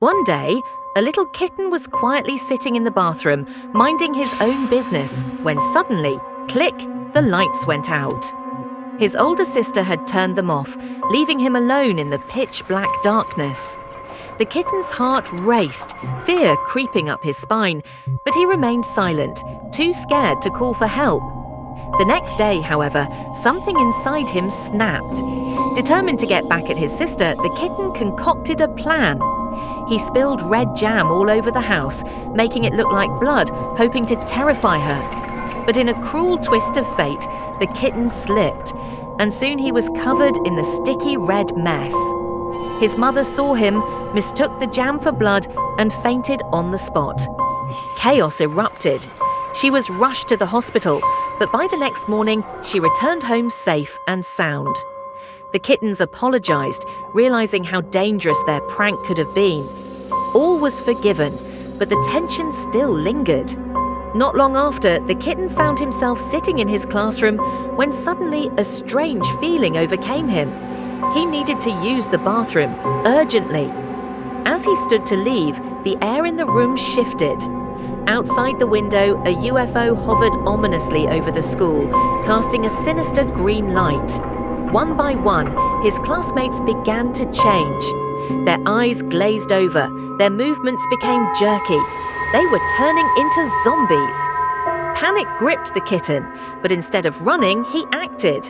One day, a little kitten was quietly sitting in the bathroom, minding his own business, when suddenly, click, the lights went out. His older sister had turned them off, leaving him alone in the pitch-black darkness. The kitten's heart raced, fear creeping up his spine, but he remained silent, too scared to call for help. The next day, however, something inside him snapped. Determined to get back at his sister, the kitten concocted a plan. He spilled red jam all over the house, making it look like blood, hoping to terrify her. But in a cruel twist of fate, the kitten slipped, and soon he was covered in the sticky red mess. His mother saw him, mistook the jam for blood, and fainted on the spot. Chaos erupted. She was rushed to the hospital, but by the next morning, she returned home safe and sound. The kittens apologized, realizing how dangerous their prank could have been. All was forgiven, but the tension still lingered. Not long after, the kitten found himself sitting in his classroom when suddenly a strange feeling overcame him. He needed to use the bathroom urgently. As he stood to leave, the air in the room shifted. Outside the window, a UFO hovered ominously over the school, casting a sinister green light. One by one, his classmates began to change. Their eyes glazed over, their movements became jerky. They were turning into zombies. Panic gripped the kitten, but instead of running, he acted.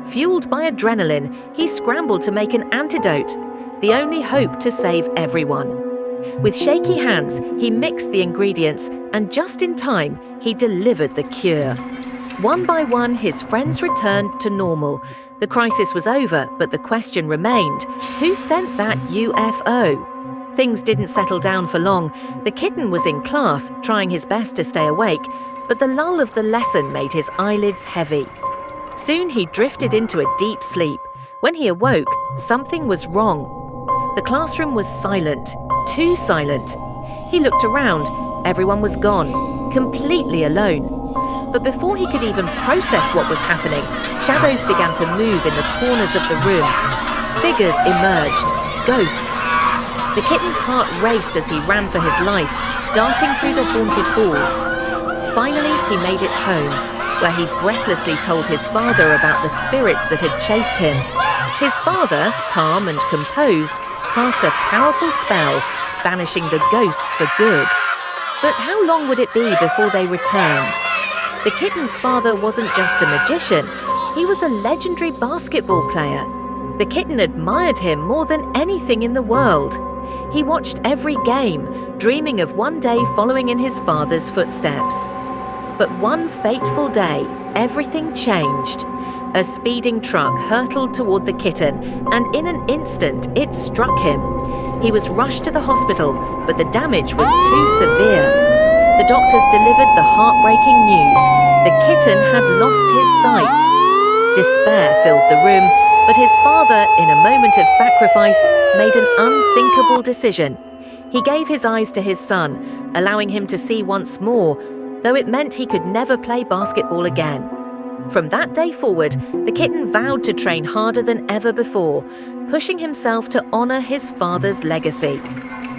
Fueled by adrenaline, he scrambled to make an antidote, the only hope to save everyone. With shaky hands, he mixed the ingredients, and just in time, he delivered the cure. One by one, his friends returned to normal. The crisis was over, but the question remained: who sent that UFO? Things didn't settle down for long. The kitten was in class, trying his best to stay awake, but the lull of the lesson made his eyelids heavy. Soon he drifted into a deep sleep. When he awoke, something was wrong. The classroom was silent, too silent. He looked around. Everyone was gone, completely alone. But before he could even process what was happening, shadows began to move in the corners of the room. Figures emerged, ghosts. The kitten's heart raced as he ran for his life, darting through the haunted halls. Finally, he made it home, where he breathlessly told his father about the spirits that had chased him. His father, calm and composed, cast a powerful spell, banishing the ghosts for good. But how long would it be before they returned? The kitten's father wasn't just a magician, he was a legendary basketball player. The kitten admired him more than anything in the world. He watched every game, dreaming of one day following in his father's footsteps. But one fateful day, everything changed. A speeding truck hurtled toward the kitten, and in an instant, it struck him. He was rushed to the hospital, but the damage was too severe. The doctors delivered the heartbreaking news. The kitten had lost his sight. Despair filled the room, but his father, in a moment of sacrifice, made an unthinkable decision. He gave his eyes to his son, allowing him to see once more, though it meant he could never play basketball again. From that day forward, the kitten vowed to train harder than ever before, pushing himself to honor his father's legacy.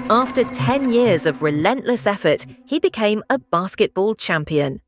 After 10 years of relentless effort, he became a basketball champion.